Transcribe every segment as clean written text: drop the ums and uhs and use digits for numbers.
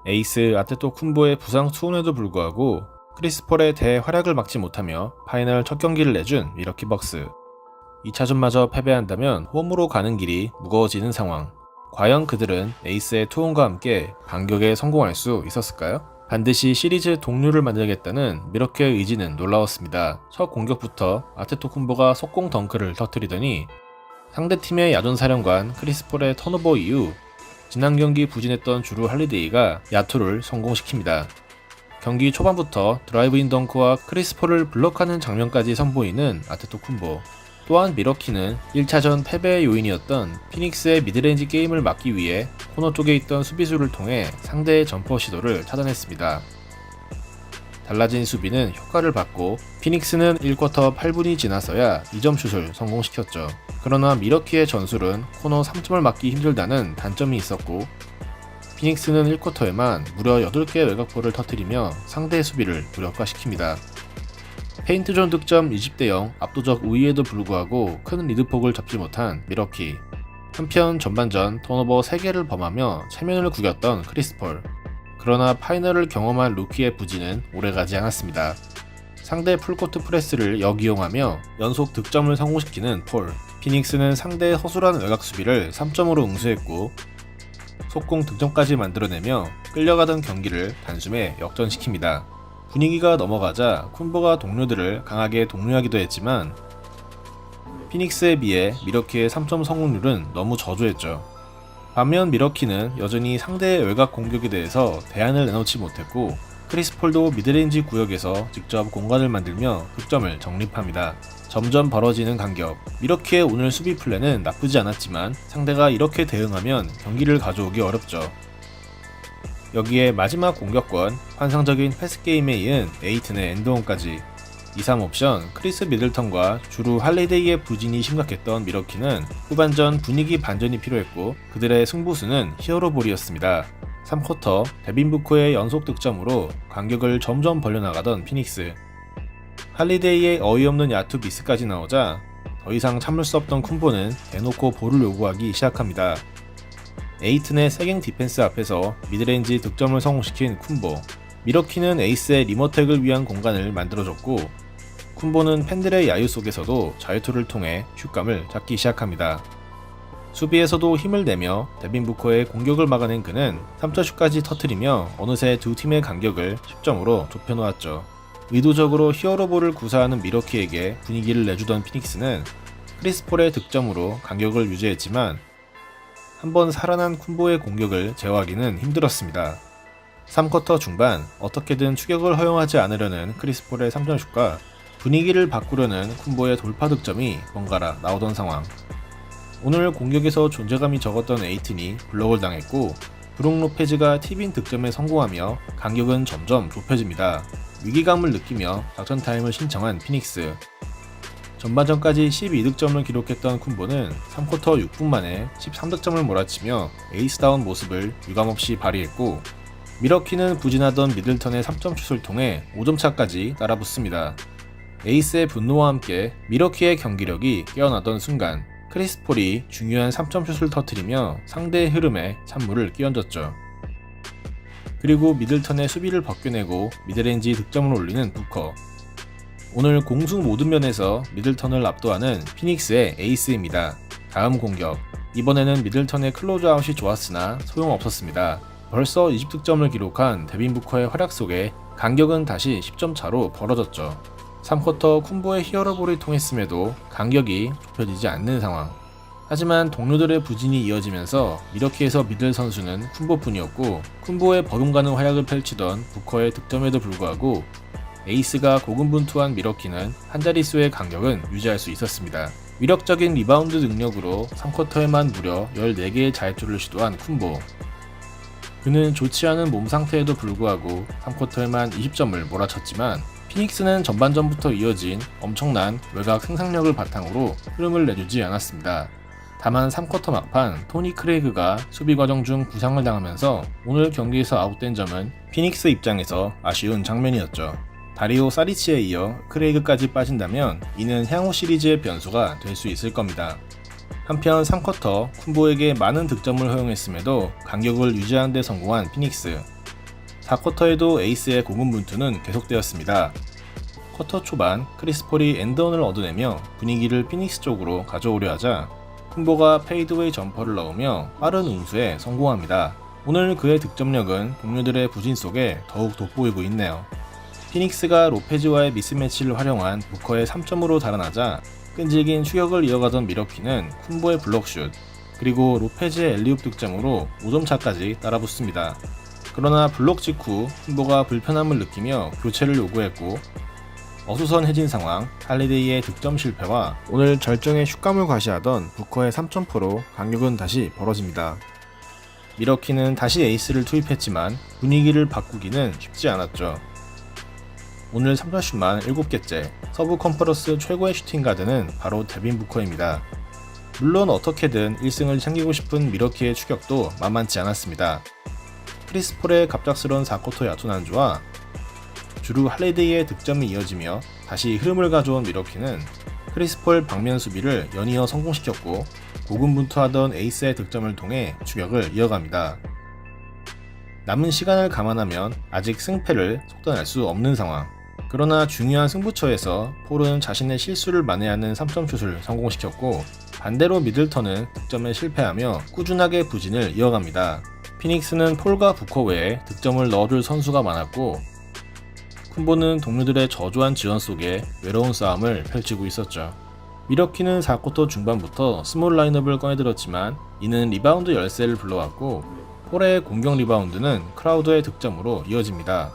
에이스 아테토쿤보의 부상 투혼에도 불구하고 크리스폴의 대활약을 막지 못하며 파이널 첫 경기를 내준 미러키 벅스. 2차전마저 패배한다면 홈으로 가는 길이 무거워지는 상황. 과연 그들은 에이스의 투혼과 함께 반격에 성공할 수 있었을까요? 반드시 시리즈 동료를 만들겠다는 미러키의 의지는 놀라웠습니다. 첫 공격부터 아테토쿤보가 속공 덩크를 터뜨리더니 상대팀의 야전사령관 크리스폴의 턴오버 이후 지난 경기 부진했던 주루 할리데이가 야투를 성공시킵니다. 경기 초반부터 드라이브인 덩크와 크리스폴을 블럭하는 장면까지 선보이는 아테토쿤보. 또한 미러키는 1차전 패배의 요인이었던 피닉스의 미드레인지 게임을 막기 위해 코너 쪽에 있던 수비수를 통해 상대의 점퍼 시도를 차단했습니다. 달라진 수비는 효과를 받고 피닉스는 1쿼터 8분이 지나서야 2점 슛을 성공시켰죠. 그러나 미러키의 전술은 코너 3점을 막기 힘들다는 단점이 있었고 피닉스는 1쿼터에만 무려 8개의 외곽볼을 터뜨리며 상대의 수비를 무력화시킵니다. 페인트존 득점 20대 0 압도적 우위에도 불구하고 큰 리드폭을 잡지 못한 미러키. 한편 전반전 턴오버 3개를 범하며 체면을 구겼던 크리스폴. 그러나 파이널을 경험한 루키의 부진은 오래가지 않았습니다. 상대 풀코트 프레스를 역이용하며 연속 득점을 성공시키는 폴. 피닉스는 상대의 허술한 외곽 수비를 3점으로 응수했고 속공 득점까지 만들어내며 끌려가던 경기를 단숨에 역전시킵니다. 분위기가 넘어가자 쿤보가 동료들을 강하게 독려하기도 했지만 피닉스에 비해 미러키의 3점 성공률은 너무 저조했죠. 반면 미러키는 여전히 상대의 외곽 공격에 대해서 대안을 내놓지 못했고 크리스폴도 미드레인지 구역에서 직접 공간을 만들며 득점을 정립합니다. 점점 벌어지는 간격. 미러키의 오늘 수비 플랜은 나쁘지 않았지만 상대가 이렇게 대응하면 경기를 가져오기 어렵죠. 여기에 마지막 공격권, 환상적인 패스게임에 이은 에이튼의 엔드원까지 2-3 옵션, 크리스 미들턴과 주루 할리데이의 부진이 심각했던 미러키는 후반전 분위기 반전이 필요했고 그들의 승부수는 히어로볼이었습니다. 3쿼터 데빈 부코의 연속 득점으로 간격을 점점 벌려나가던 피닉스. 할리데이의 어이없는 야투 미스까지 나오자 더 이상 참을 수 없던 쿤보는 대놓고 볼을 요구하기 시작합니다. 에이튼의 세깅 디펜스 앞에서 미드레인지 득점을 성공시킨 쿤보. 미러키는 에이스의 리머텍을 위한 공간을 만들어줬고 쿤보는 팬들의 야유 속에서도 자유투를 통해 슛감을 잡기 시작합니다. 수비에서도 힘을 내며 데빈 부커의 공격을 막아낸 그는 3점슛까지 터뜨리며 어느새 두 팀의 간격을 10점으로 좁혀놓았죠. 의도적으로 히어로볼을 구사하는 미러키에게 분위기를 내주던 피닉스는 크리스폴의 득점으로 간격을 유지했지만 한번 살아난 쿤보의 공격을 제어하기는 힘들었습니다. 3쿼터 중반 어떻게든 추격을 허용하지 않으려는 크리스폴의 3점슛과 분위기를 바꾸려는 쿤보의 돌파 득점이 번갈아 나오던 상황. 오늘 공격에서 존재감이 적었던 에이튼이 블록을 당했고 브룩 로페즈가 팁인 득점에 성공하며 간격은 점점 좁혀집니다. 위기감을 느끼며 작전 타임을 신청한 피닉스. 전반전까지 12득점을 기록했던 쿤보는 3쿼터 6분 만에 13득점을 몰아치며 에이스다운 모습을 유감없이 발휘했고 미러키는 부진하던 미들턴의 3점슛을 통해 5점차까지 따라붙습니다. 에이스의 분노와 함께 미러키의 경기력이 깨어나던 순간 크리스폴이 중요한 3점슛을 터뜨리며 상대의 흐름에 찬물을 끼얹었죠. 그리고 미들턴의 수비를 벗겨내고 미드레인지 득점을 올리는 부커. 오늘 공수 모든 면에서 미들턴을 압도하는 피닉스의 에이스입니다. 다음 공격. 이번에는 미들턴의 클로즈아웃이 좋았으나 소용없었습니다. 벌써 20득점을 기록한 데빈 부커의 활약 속에 간격은 다시 10점 차로 벌어졌죠. 3쿼터 쿤보의 히어로볼이 통했음에도 간격이 좁혀지지 않는 상황. 하지만 동료들의 부진이 이어지면서 미러키에서 믿을 선수는 쿤보뿐이었고 쿤보의 버금가는 활약을 펼치던 부커의 득점에도 불구하고 에이스가 고군분투한 미러키는 한 자릿수의 간격은 유지할 수 있었습니다. 위력적인 리바운드 능력으로 3쿼터에만 무려 14개의 자유투를 시도한 쿤보. 그는 좋지 않은 몸 상태에도 불구하고 3쿼터에만 20점을 몰아쳤지만 피닉스는 전반전부터 이어진 엄청난 외곽 생산력을 바탕으로 흐름을 내주지 않았습니다. 다만 3쿼터 막판 토니 크레이그가 수비 과정 중 부상을 당하면서 오늘 경기에서 아웃된 점은 피닉스 입장에서 아쉬운 장면이었죠. 다리오 사리치에 이어 크레이그까지 빠진다면 이는 향후 시리즈의 변수가 될 수 있을 겁니다. 한편 3쿼터 쿤보에게 많은 득점을 허용했음에도 간격을 유지하는 데 성공한 피닉스. 4쿼터에도 에이스의 고군분투는 계속되었습니다. 쿼터 초반 크리스 폴이 엔드원을 얻어내며 분위기를 피닉스 쪽으로 가져오려 하자 쿤보가 페이드웨이 점퍼를 넣으며 빠른 운수에 성공합니다. 오늘 그의 득점력은 동료들의 부진 속에 더욱 돋보이고 있네요. 피닉스가 로페즈와의 미스매치를 활용한 부커의 3점으로 달아나자 끈질긴 추격을 이어가던 미러키는 쿤보의 블록슛, 그리고 로페즈의 엘리웁 득점으로 5점 차까지 따라붙습니다. 그러나 블록 직후 쿤보가 불편함을 느끼며 교체를 요구했고 어수선해진 상황, 할리데이의 득점 실패와 오늘 절정의 슛감을 과시하던 부커의 3점포로 강력은 다시 벌어집니다. 미러키는 다시 에이스를 투입했지만 분위기를 바꾸기는 쉽지 않았죠. 오늘 3점슛만 7개째, 서부 컨퍼런스 최고의 슈팅 가드는 바로 데빈 부커입니다. 물론 어떻게든 1승을 챙기고 싶은 미러키의 추격도 만만치 않았습니다. 크리스 폴의 갑작스러운 4쿼터 야투 난주와 주루 할리데이의 득점이 이어지며 다시 흐름을 가져온 미러키는 크리스 폴 방면 수비를 연이어 성공시켰고 고군분투하던 에이스의 득점을 통해 추격을 이어갑니다. 남은 시간을 감안하면 아직 승패를 속단할 수 없는 상황. 그러나 중요한 승부처에서 폴은 자신의 실수를 만회하는 3점슛을 성공시켰고 반대로 미들턴은 득점에 실패하며 꾸준하게 부진을 이어갑니다. 피닉스는 폴과 부커 외에 득점을 넣어줄 선수가 많았고 쿤보는 동료들의 저조한 지원 속에 외로운 싸움을 펼치고 있었죠. 미러키는 4쿼터 중반부터 스몰 라인업을 꺼내들었지만 이는 리바운드 열세를 불러왔고 폴의 공격 리바운드는 크라우더의 득점으로 이어집니다.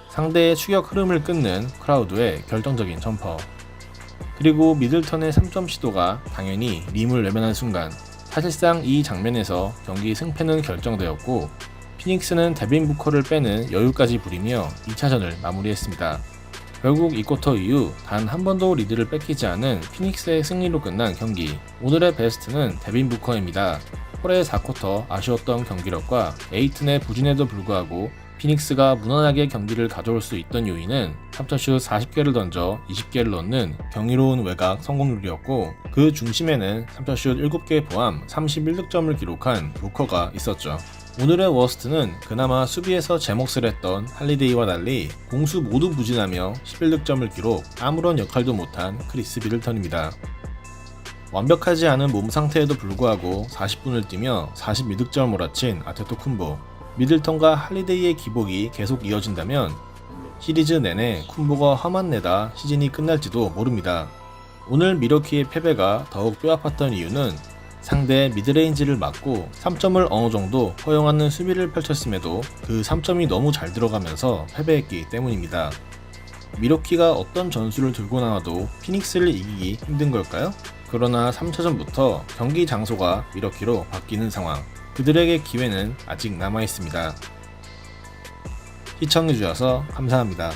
상대의 추격 흐름을 끊는 크라우드의 결정적인 점퍼, 그리고 미들턴의 3점 시도가 당연히 림을 외면한 순간 사실상 이 장면에서 경기 승패는 결정되었고 피닉스는 데빈 부커를 빼는 여유까지 부리며 2차전을 마무리했습니다. 결국 이 쿼터 이후 단 한 번도 리드를 뺏기지 않은 피닉스의 승리로 끝난 경기. 오늘의 베스트는 데빈 부커입니다. 폴의 4쿼터 아쉬웠던 경기력과 에이튼의 부진에도 불구하고 피닉스가 무난하게 경기를 가져올 수 있던 요인은 3점슛 40개를 던져 20개를 넣는 경이로운 외곽 성공률이었고 그 중심에는 3점슛 7개 포함 31득점을 기록한 부커가 있었죠. 오늘의 워스트는 그나마 수비에서 제 몫을 했던 할리데이와 달리 공수 모두 부진하며 11득점을 기록, 아무런 역할도 못한 크리스 미들턴입니다. 완벽하지 않은 몸 상태에도 불구하고 40분을 뛰며 42득점을 몰아친 아테토쿤보. 미들턴과 할리데이의 기복이 계속 이어진다면 시리즈 내내 쿤보가 화만 내다 시즌이 끝날지도 모릅니다. 오늘 미러키의 패배가 더욱 뼈아팠던 이유는 상대의 미드레인지를 막고 3점을 어느 정도 허용하는 수비를 펼쳤음에도 그 3점이 너무 잘 들어가면서 패배했기 때문입니다. 미러키가 어떤 전술을 들고 나와도 피닉스를 이기기 힘든 걸까요? 그러나 3차전부터 경기 장소가 미러키로 바뀌는 상황. 그들에게 기회는 아직 남아있습니다. 시청해주셔서 감사합니다.